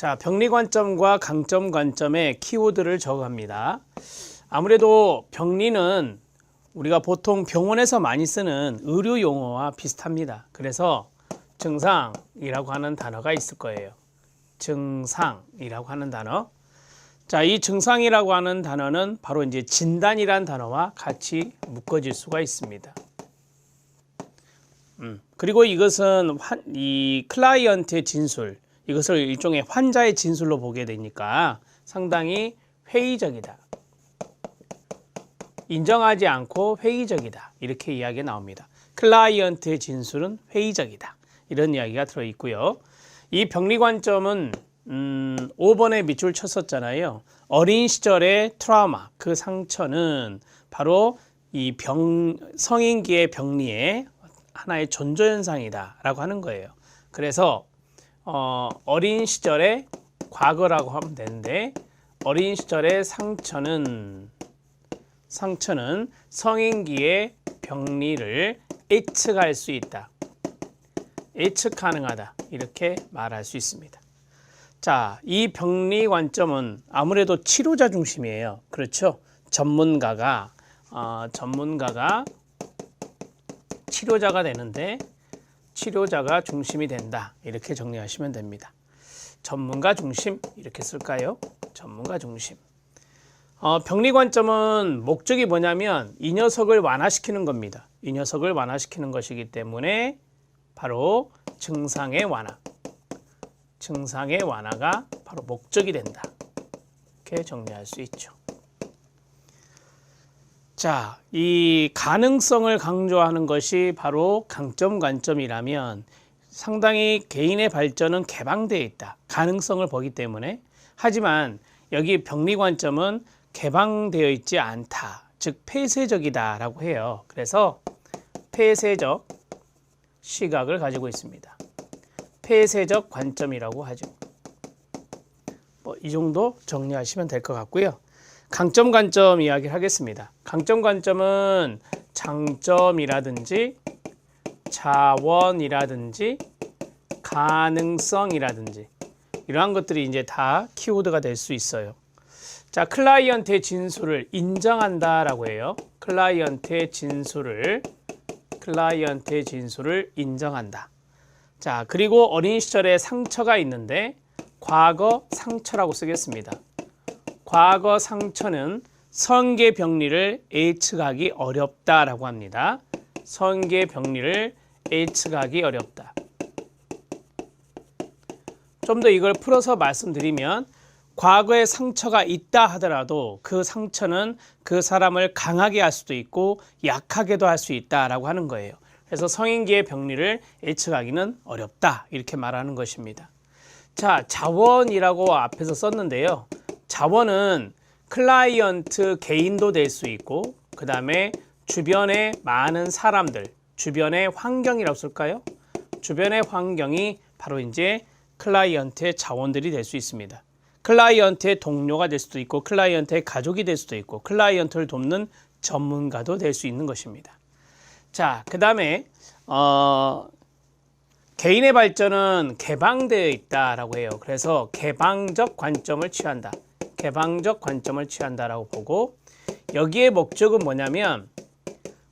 자, 병리 관점과 강점 관점의 키워드를 적어갑니다. 아무래도 병리는 우리가 보통 병원에서 많이 쓰는 의료 용어와 비슷합니다. 그래서 증상이라고 하는 단어가 있을 거예요. 증상이라고 하는 단어. 자, 이 증상이라고 하는 단어는 바로 이제 진단이란 단어와 같이 묶어질 수가 있습니다. 그리고 이것은 이 클라이언트의 진술, 이것을 일종의 환자의 진술로 보게 되니까 상당히 회의적이다. 인정하지 않고 회의적이다. 이렇게 이야기가 나옵니다. 클라이언트의 진술은 회의적이다. 이런 이야기가 들어있고요. 이 병리 관점은 5번에 밑줄 쳤었잖아요. 어린 시절의 트라우마, 그 상처는 바로 이 성인기의 병리의 하나의 전조현상이다 라고 하는 거예요. 그래서 어린 시절의 과거라고 하면 되는데, 어린 시절의 상처는 성인기의 병리를 예측할 수 있다. 예측 가능하다. 이렇게 말할 수 있습니다. 자, 이 병리 관점은 아무래도 치료자 중심이에요. 그렇죠? 전문가가 치료자가 되는데 치료자가 중심이 된다. 이렇게 정리하시면 됩니다. 전문가 중심 이렇게 쓸까요? 전문가 중심. 병리 관점은 목적이 뭐냐면 이 녀석을 완화시키는 겁니다. 이 녀석을 완화시키는 것이기 때문에 바로 증상의 완화가 바로 목적이 된다. 이렇게 정리할 수 있죠. 자, 이 가능성을 강조하는 것이 바로 강점 관점이라면 상당히 개인의 발전은 개방되어 있다. 가능성을 보기 때문에. 하지만 여기 병리 관점은 개방되어 있지 않다. 즉 폐쇄적이다 라고 해요. 그래서 폐쇄적 시각을 가지고 있습니다. 폐쇄적 관점이라고 하죠. 이 정도 정리하시면 될 것 같고요. 강점 관점 이야기를 하겠습니다. 강점 관점은 장점이라든지 자원이라든지 가능성이라든지 이러한 것들이 이제 다 키워드가 될 수 있어요. 자, 클라이언트의 진술을 인정한다라고 해요. 클라이언트의 진술을 인정한다. 자, 그리고 어린 시절에 상처가 있는데 과거 상처라고 쓰겠습니다. 과거 상처는 성계 병리를 예측하기 어렵다라고 합니다. 성계 병리를 예측하기 어렵다. 좀 더 이걸 풀어서 말씀드리면 과거에 상처가 있다 하더라도 그 상처는 그 사람을 강하게 할 수도 있고 약하게도 할 수 있다라고 하는 거예요. 그래서 성인기의 병리를 예측하기는 어렵다 이렇게 말하는 것입니다. 자, 자원이라고 앞에서 썼는데요. 자원은 클라이언트 개인도 될 수 있고 그 다음에 주변의 많은 사람들, 주변의 환경이라고 쓸까요? 주변의 환경이 바로 이제 클라이언트의 자원들이 될 수 있습니다. 클라이언트의 동료가 될 수도 있고 클라이언트의 가족이 될 수도 있고 클라이언트를 돕는 전문가도 될 수 있는 것입니다. 자, 그 다음에 개인의 발전은 개방되어 있다라고 해요. 그래서 개방적 관점을 취한다. 개방적 관점을 취한다라고 보고 여기에 목적은 뭐냐면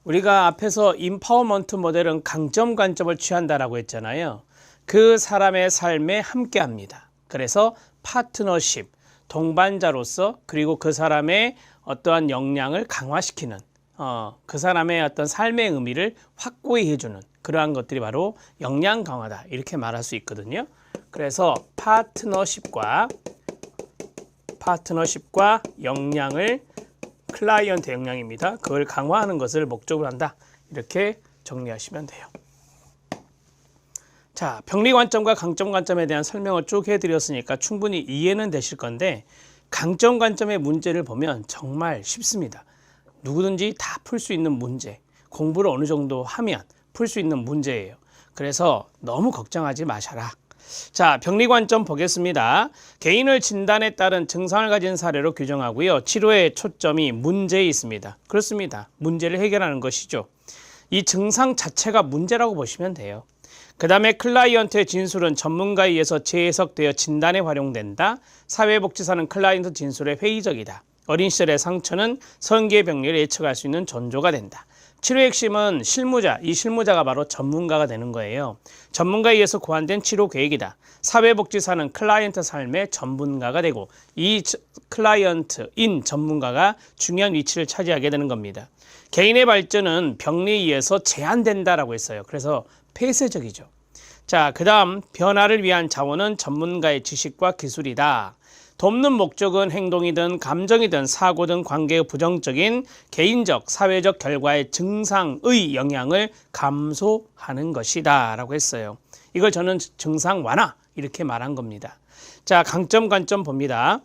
우리가 앞에서 임파워먼트 모델은 강점 관점을 취한다라고 했잖아요. 그 사람의 삶에 함께합니다. 그래서 파트너십, 동반자로서 그리고 그 사람의 어떠한 역량을 강화시키는 그 사람의 어떤 삶의 의미를 확고히 해주는 그러한 것들이 바로 역량 강화다 이렇게 말할 수 있거든요. 그래서 파트너십과 역량을 클라이언트 역량입니다. 그걸 강화하는 것을 목적으로 한다. 이렇게 정리하시면 돼요. 자, 병리 관점과 강점 관점에 대한 설명을 쭉 해드렸으니까 충분히 이해는 되실 건데 강점 관점의 문제를 보면 정말 쉽습니다. 누구든지 다 풀 수 있는 문제, 공부를 어느 정도 하면 풀 수 있는 문제예요. 그래서 너무 걱정하지 마셔라. 자, 병리 관점 보겠습니다. 개인을 진단에 따른 증상을 가진 사례로 규정하고요. 치료의 초점이 문제에 있습니다. 그렇습니다. 문제를 해결하는 것이죠. 이 증상 자체가 문제라고 보시면 돼요. 그 다음에 클라이언트의 진술은 전문가에 의해서 재해석되어 진단에 활용된다. 사회복지사는 클라이언트 진술에 회의적이다. 어린 시절의 상처는 성인기의 병리를 예측할 수 있는 전조가 된다. 치료의 핵심은 실무자, 이 실무자가 바로 전문가가 되는 거예요. 전문가에 의해서 고안된 치료 계획이다. 사회복지사는 클라이언트 삶의 전문가가 되고 이 클라이언트인 전문가가 중요한 위치를 차지하게 되는 겁니다. 개인의 발전은 병리에 의해서 제한된다라고 했어요. 그래서 폐쇄적이죠. 자, 그 다음 변화를 위한 자원은 전문가의 지식과 기술이다. 돕는 목적은 행동이든 감정이든 사고든 관계의 부정적인 개인적, 사회적 결과의 증상의 영향을 감소하는 것이다 라고 했어요. 이걸 저는 증상 완화 이렇게 말한 겁니다. 자, 강점, 관점 봅니다.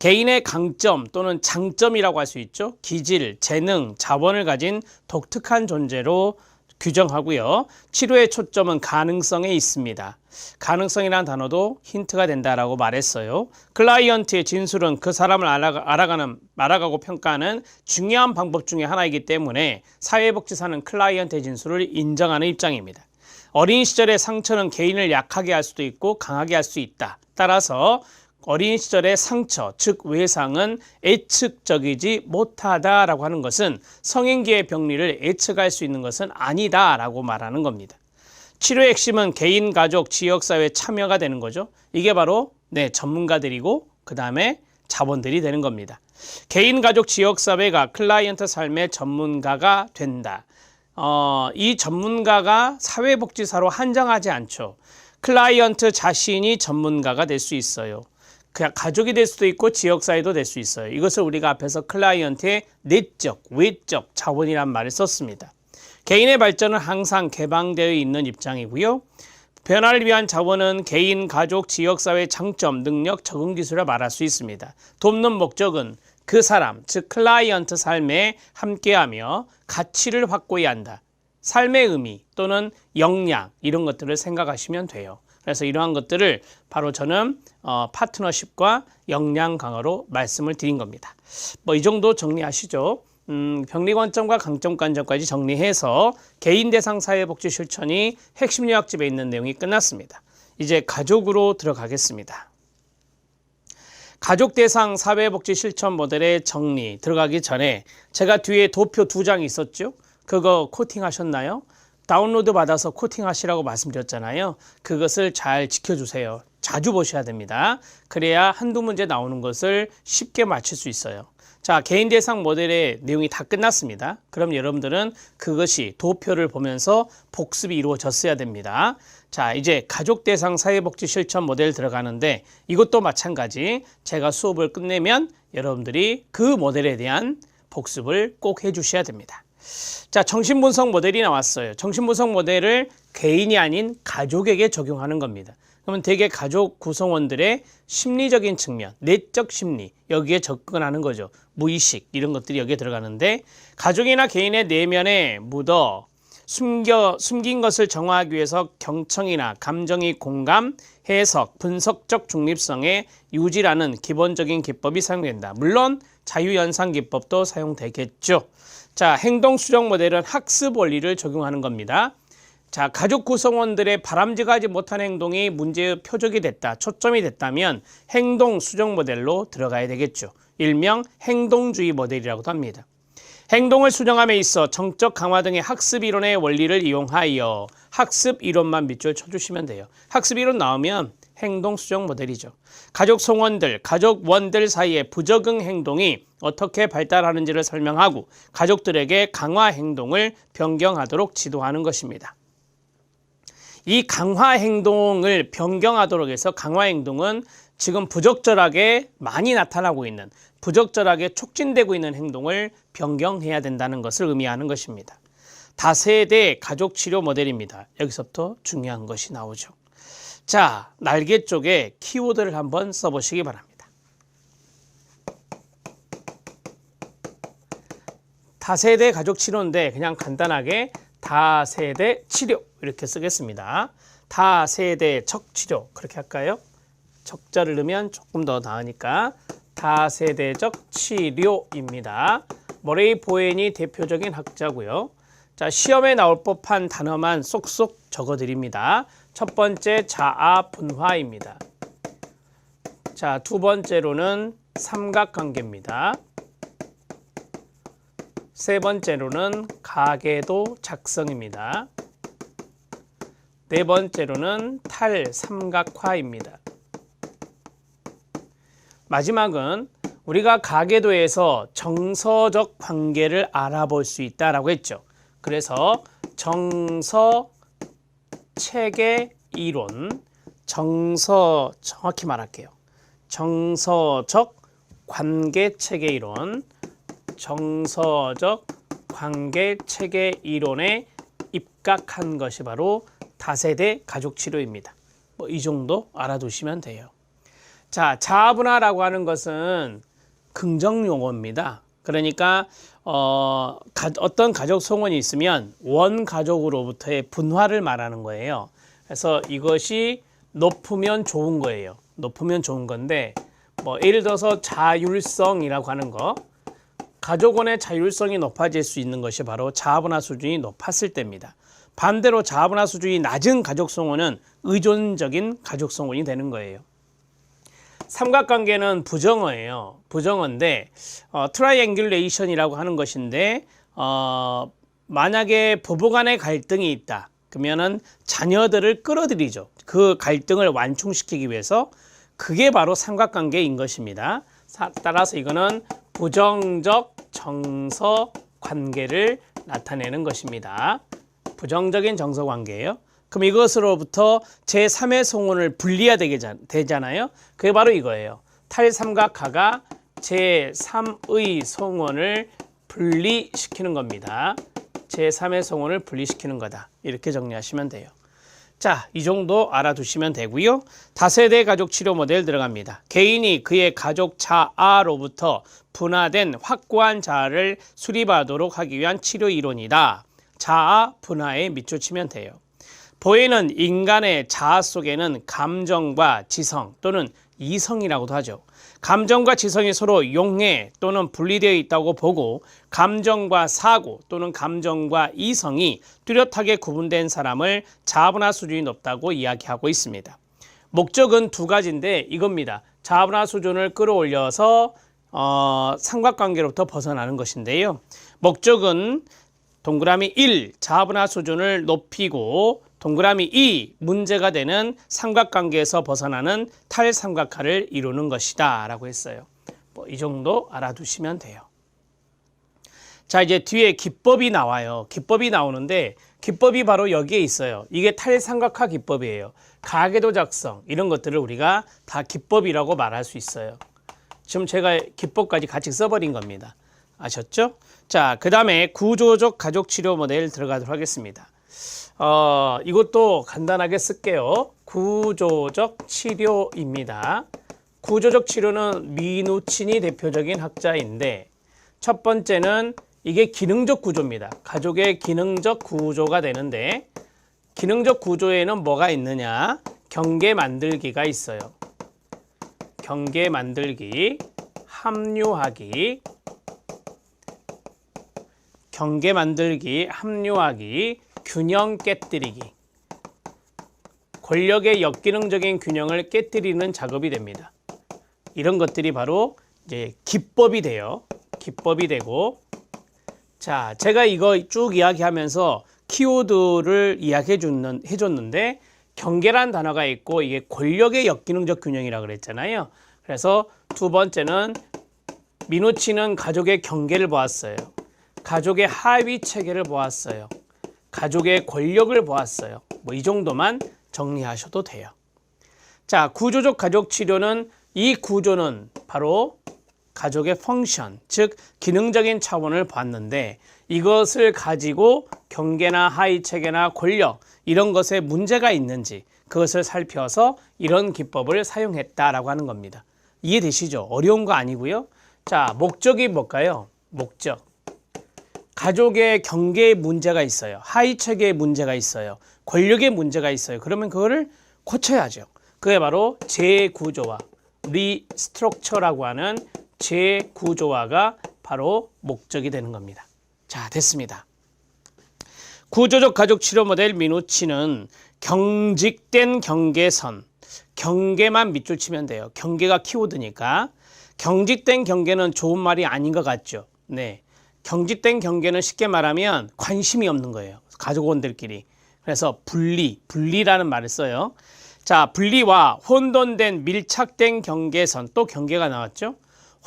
개인의 강점 또는 장점이라고 할 수 있죠. 기질, 재능, 자원을 가진 독특한 존재로 규정하고요. 치료의 초점은 가능성에 있습니다. 가능성이라는 단어도 힌트가 된다라고 말했어요. 클라이언트의 진술은 그 사람을 알아가고 평가하는 중요한 방법 중에 하나이기 때문에 사회복지사는 클라이언트의 진술을 인정하는 입장입니다. 어린 시절의 상처는 개인을 약하게 할 수도 있고 강하게 할 수 있다. 따라서 어린 시절의 상처, 즉 외상은 예측적이지 못하다라고 하는 것은 성인기의 병리를 예측할 수 있는 것은 아니다라고 말하는 겁니다. 치료의 핵심은 개인, 가족, 지역사회 참여가 되는 거죠. 이게 바로 전문가들이고 그 다음에 자본들이 되는 겁니다. 개인, 가족, 지역사회가 클라이언트 삶의 전문가가 된다. 이 전문가가 사회복지사로 한정하지 않죠. 클라이언트 자신이 전문가가 될 수 있어요. 그냥 가족이 될 수도 있고 지역사회도 될 수 있어요. 이것을 우리가 앞에서 클라이언트의 내적, 외적 자원이란 말을 썼습니다. 개인의 발전은 항상 개방되어 있는 입장이고요. 변화를 위한 자원은 개인, 가족, 지역사회 장점, 능력, 적응 기술을 말할 수 있습니다. 돕는 목적은 그 사람, 즉 클라이언트 삶에 함께하며 가치를 확보해야 한다. 삶의 의미 또는 역량 이런 것들을 생각하시면 돼요. 그래서 이러한 것들을 바로 저는 파트너십과 역량 강화로 말씀을 드린 겁니다. 이 정도 정리하시죠. 병리 관점과 강점 관점까지 정리해서 개인 대상 사회복지 실천이 핵심 요약집에 있는 내용이 끝났습니다. 이제 가족으로 들어가겠습니다. 가족 대상 사회복지 실천 모델의 정리 들어가기 전에 제가 뒤에 도표 2장 있었죠? 그거 코팅하셨나요? 다운로드 받아서 코팅하시라고 말씀드렸잖아요. 그것을 잘 지켜주세요. 자주 보셔야 됩니다. 그래야 한두 문제 나오는 것을 쉽게 맞출 수 있어요. 자, 개인 대상 모델의 내용이 다 끝났습니다. 그럼 여러분들은 그것이 도표를 보면서 복습이 이루어졌어야 됩니다. 자, 이제 가족 대상 사회복지 실천 모델 들어가는데 이것도 마찬가지 제가 수업을 끝내면 여러분들이 그 모델에 대한 복습을 꼭 해주셔야 됩니다. 자, 정신분석 모델이 나왔어요. 정신분석 모델을 개인이 아닌 가족에게 적용하는 겁니다. 그러면 대개 가족 구성원들의 심리적인 측면, 내적 심리 여기에 접근하는 거죠. 무의식 이런 것들이 여기에 들어가는데 가족이나 개인의 내면에 묻어 숨긴 것을 정화하기 위해서 경청이나 감정의 공감, 해석, 분석적 중립성의 유지라는 기본적인 기법이 사용된다. 물론 자유연상 기법도 사용되겠죠. 자, 행동 수정 모델은 학습 원리를 적용하는 겁니다. 자, 가족 구성원들의 바람직하지 못한 행동이 문제의 표적이 됐다, 초점이 됐다면 행동 수정 모델로 들어가야 되겠죠. 일명 행동주의 모델이라고도 합니다. 행동을 수정함에 있어 정적 강화 등의 학습 이론의 원리를 이용하여 학습 이론만 밑줄 쳐주시면 돼요. 학습 이론 나오면 행동 수정 모델이죠. 가족 성원들, 가족원들 사이의 부적응 행동이 어떻게 발달하는지를 설명하고 가족들에게 강화 행동을 변경하도록 지도하는 것입니다. 이 강화 행동을 변경하도록 해서 강화 행동은 지금 부적절하게 많이 나타나고 있는, 부적절하게 촉진되고 있는 행동을 변경해야 된다는 것을 의미하는 것입니다. 다세대 가족치료 모델입니다. 여기서부터 중요한 것이 나오죠. 자, 날개 쪽에 키워드를 한번 써보시기 바랍니다. 다세대 가족치료인데 그냥 간단하게 다세대 치료 이렇게 쓰겠습니다. 다세대적 치료 그렇게 할까요? 적자를 넣으면 조금 더 나으니까 다세대적 치료입니다. 머레이 보웬이 대표적인 학자고요. 자, 시험에 나올 법한 단어만 쏙쏙 적어 드립니다. 첫 번째 자아 분화입니다. 자, 두 번째로는 삼각관계입니다. 세 번째로는 가계도 작성입니다. 네 번째로는 탈삼각화입니다. 마지막은 우리가 가계도에서 정서적 관계를 알아볼 수 있다라고 했죠. 그래서 정서 체계 이론, 정확히 말할게요. 정서적 관계 체계 이론, 정서적 관계 체계 이론에 입각한 것이 바로 다세대 가족 치료입니다. 뭐 이 정도 알아두시면 돼요. 자, 자아분화라고 하는 것은 긍정 용어입니다. 그러니까 어떤 가족 성원이 있으면 원 가족으로부터의 분화를 말하는 거예요. 그래서 이것이 높으면 좋은 거예요. 높으면 좋은 건데 뭐 예를 들어서 자율성이라고 하는 거, 가족원의 자율성이 높아질 수 있는 것이 바로 자아분화 수준이 높았을 때입니다. 반대로 자아분화 수준이 낮은 가족 성원은 의존적인 가족 성원이 되는 거예요. 삼각관계는 부정어예요. 부정어인데 트라이앵귤레이션이라고 하는 것인데 만약에 부부간의 갈등이 있다. 그러면은 자녀들을 끌어들이죠. 그 갈등을 완충시키기 위해서. 그게 바로 삼각관계인 것입니다. 따라서 이거는 부정적 정서 관계를 나타내는 것입니다. 부정적인 정서 관계예요. 그럼 이것으로부터 제3의 성원을 분리해야 되잖아요. 그게 바로 이거예요. 탈삼각화가 제3의 성원을 분리시키는 겁니다. 제3의 성원을 분리시키는 거다. 이렇게 정리하시면 돼요. 자, 이 정도 알아두시면 되고요. 다세대 가족 치료 모델 들어갑니다. 개인이 그의 가족 자아로부터 분화된 확고한 자아를 수립하도록 하기 위한 치료 이론이다. 자아 분화에 밑줄 치면 돼요. 보이는 인간의 자아 속에는 감정과 지성 또는 이성이라고도 하죠. 감정과 지성이 서로 용해 또는 분리되어 있다고 보고 감정과 사고 또는 감정과 이성이 뚜렷하게 구분된 사람을 자아분화 수준이 높다고 이야기하고 있습니다. 목적은 두 가지인데 이겁니다. 자아분화 수준을 끌어올려서 삼각관계로부터 벗어나는 것인데요. 목적은 동그라미 1, 자아분화 수준을 높이고 동그라미 2, 문제가 되는 삼각관계에서 벗어나는 탈삼각화를 이루는 것이다 라고 했어요. 뭐 이 정도 알아두시면 돼요. 자, 이제 뒤에 기법이 나와요. 기법이 나오는데 기법이 바로 여기에 있어요. 이게 탈삼각화 기법이에요. 가계도 작성 이런 것들을 우리가 다 기법이라고 말할 수 있어요. 지금 제가 기법까지 같이 써버린 겁니다. 아셨죠? 자, 그 다음에 구조적 가족 치료 모델 들어가도록 하겠습니다. 이것도 간단하게 쓸게요. 구조적 치료입니다. 구조적 치료는 미누친이 대표적인 학자인데 첫 번째는 이게 기능적 구조입니다. 가족의 기능적 구조가 되는데 기능적 구조에는 뭐가 있느냐? 경계 만들기가 있어요. 경계 만들기, 합류하기, 경계 만들기, 합류하기, 균형 깨뜨리기. 권력의 역기능적인 균형을 깨뜨리는 작업이 됩니다. 이런 것들이 바로 이제 기법이 돼요. 기법이 되고, 자, 제가 이거 쭉 이야기하면서 키워드를 해줬는데 경계란 단어가 있고 이게 권력의 역기능적 균형이라고 그랬잖아요. 그래서 두 번째는 미누치는 가족의 경계를 보았어요. 가족의 하위 체계를 보았어요. 가족의 권력을 보았어요. 뭐 이 정도만 정리하셔도 돼요. 자, 구조적 가족 치료는 이 구조는 바로 가족의 펑션, 즉 기능적인 차원을 봤는데 이것을 가지고 경계나 하위 체계나 권력 이런 것에 문제가 있는지 그것을 살펴서 이런 기법을 사용했다라고 하는 겁니다. 이해되시죠? 어려운 거 아니고요. 자, 목적이 뭘까요? 목적. 가족의 경계에 문제가 있어요. 하위 체계에 문제가 있어요. 권력에 문제가 있어요. 그러면 그거를 고쳐야죠. 그게 바로 재구조화, 리스트럭처라고 하는 재구조화가 바로 목적이 되는 겁니다. 자, 됐습니다. 구조적 가족 치료 모델 미누치는 경직된 경계선, 경계만 밑줄 치면 돼요. 경계가 키워드니까. 경직된 경계는 좋은 말이 아닌 것 같죠. 네, 경직된 경계는 쉽게 말하면 관심이 없는 거예요. 가족원들끼리. 그래서 분리라는 말을 써요. 자, 분리와 혼돈된 밀착된 경계선, 또 경계가 나왔죠.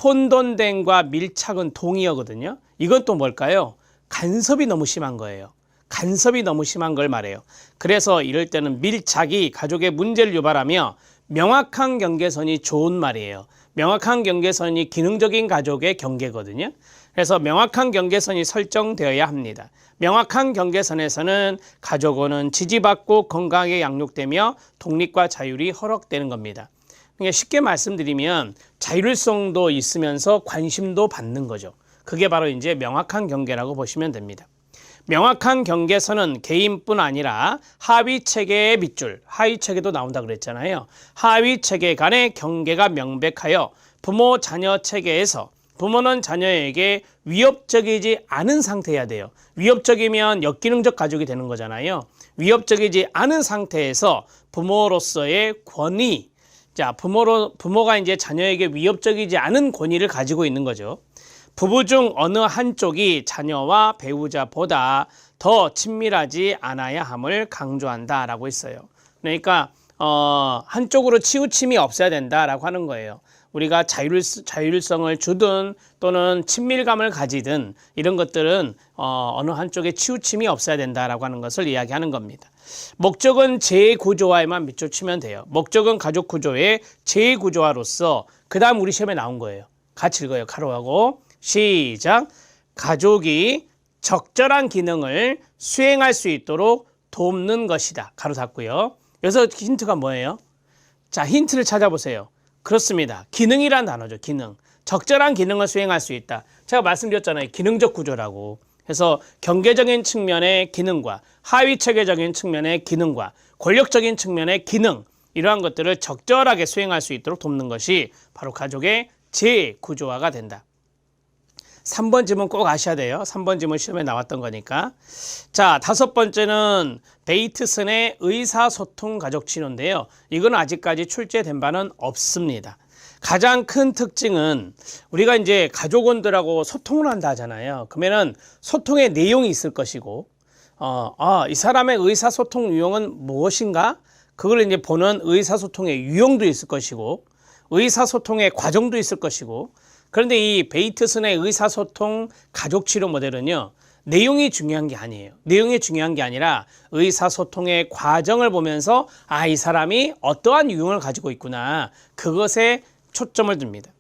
혼돈된과 밀착은 동의어거든요. 이건 또 뭘까요? 간섭이 너무 심한 거예요. 간섭이 너무 심한 걸 말해요. 그래서 이럴 때는 밀착이 가족의 문제를 유발하며 명확한 경계선이 좋은 말이에요. 명확한 경계선이 기능적인 가족의 경계거든요. 그래서 명확한 경계선이 설정되어야 합니다. 명확한 경계선에서는 가족원은 지지받고 건강하게 양육되며 독립과 자율이 허락되는 겁니다. 그러니까 쉽게 말씀드리면 자율성도 있으면서 관심도 받는 거죠. 그게 바로 이제 명확한 경계라고 보시면 됩니다. 명확한 경계선은 개인뿐 아니라 하위 체계의 밑줄, 하위 체계도 나온다 그랬잖아요. 하위 체계 간의 경계가 명백하여 부모 자녀 체계에서 부모는 자녀에게 위협적이지 않은 상태여야 돼요. 위협적이면 역기능적 가족이 되는 거잖아요. 위협적이지 않은 상태에서 부모로서의 권위, 자, 부모가 이제 자녀에게 위협적이지 않은 권위를 가지고 있는 거죠. 부부 중 어느 한쪽이 자녀와 배우자보다 더 친밀하지 않아야 함을 강조한다라고 했어요. 그러니까 한쪽으로 치우침이 없어야 된다라고 하는 거예요. 우리가 자율성을 주든 또는 친밀감을 가지든 이런 것들은 어느 한쪽에 치우침이 없어야 된다라고 하는 것을 이야기하는 겁니다. 목적은 재구조화에만 밑줄 치면 돼요. 목적은 가족 구조의 재구조화로서 그 다음 우리 시험에 나온 거예요. 같이 읽어요. 가로하고 시작. 가족이 적절한 기능을 수행할 수 있도록 돕는 것이다. 가로 닫고요. 여기서 힌트가 뭐예요? 자, 힌트를 찾아보세요. 그렇습니다. 기능이란 단어죠. 기능. 적절한 기능을 수행할 수 있다. 제가 말씀드렸잖아요. 기능적 구조라고. 그래서 경계적인 측면의 기능과 하위 체계적인 측면의 기능과 권력적인 측면의 기능, 이러한 것들을 적절하게 수행할 수 있도록 돕는 것이 바로 가족의 재구조화가 된다. 3번 지문 꼭 아셔야 돼요. 3번 지문 시험에 나왔던 거니까. 자, 5번째는 베이트슨의 의사소통 가족치료인데요. 이건 아직까지 출제된 바는 없습니다. 가장 큰 특징은 우리가 이제 가족원들하고 소통을 한다 하잖아요. 그러면은 소통의 내용이 있을 것이고, 이 사람의 의사소통 유형은 무엇인가? 그걸 이제 보는 의사소통의 유형도 있을 것이고, 의사소통의 과정도 있을 것이고, 그런데 이 베이트슨의 의사소통 가족치료 모델은요, 내용이 중요한 게 아니에요. 내용이 중요한 게 아니라 의사소통의 과정을 보면서 이 사람이 어떠한 유형을 가지고 있구나, 그것에 초점을 둡니다.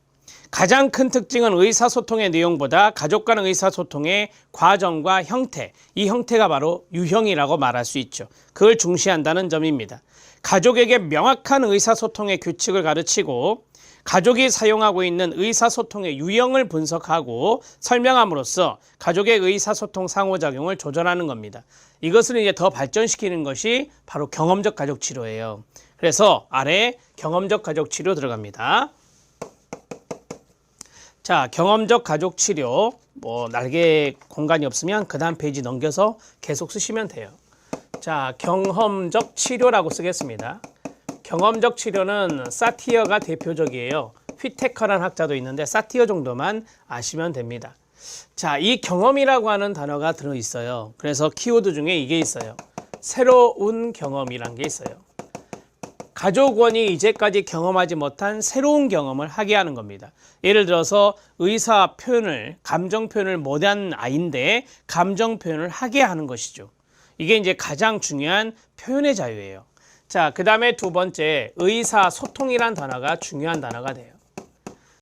가장 큰 특징은 의사소통의 내용보다 가족 간의 의사소통의 과정과 형태, 이 형태가 바로 유형이라고 말할 수 있죠. 그걸 중시한다는 점입니다. 가족에게 명확한 의사소통의 규칙을 가르치고 가족이 사용하고 있는 의사소통의 유형을 분석하고 설명함으로써 가족의 의사소통 상호작용을 조절하는 겁니다. 이것을 이제 더 발전시키는 것이 바로 경험적 가족치료예요. 그래서 아래 경험적 가족치료 들어갑니다. 자, 경험적 가족치료, 날개 공간이 없으면 그 다음 페이지 넘겨서 계속 쓰시면 돼요. 자, 경험적 치료라고 쓰겠습니다. 경험적 치료는 사티어가 대표적이에요. 휘테커라는 학자도 있는데 사티어 정도만 아시면 됩니다. 자, 이 경험이라고 하는 단어가 들어있어요. 그래서 키워드 중에 이게 있어요. 새로운 경험이란 게 있어요. 가족원이 이제까지 경험하지 못한 새로운 경험을 하게 하는 겁니다. 예를 들어서 의사 표현을, 감정 표현을 못한 아이인데 감정 표현을 하게 하는 것이죠. 이게 이제 가장 중요한 표현의 자유예요. 자, 그 다음에 두 번째, 의사소통이란 단어가 중요한 단어가 돼요.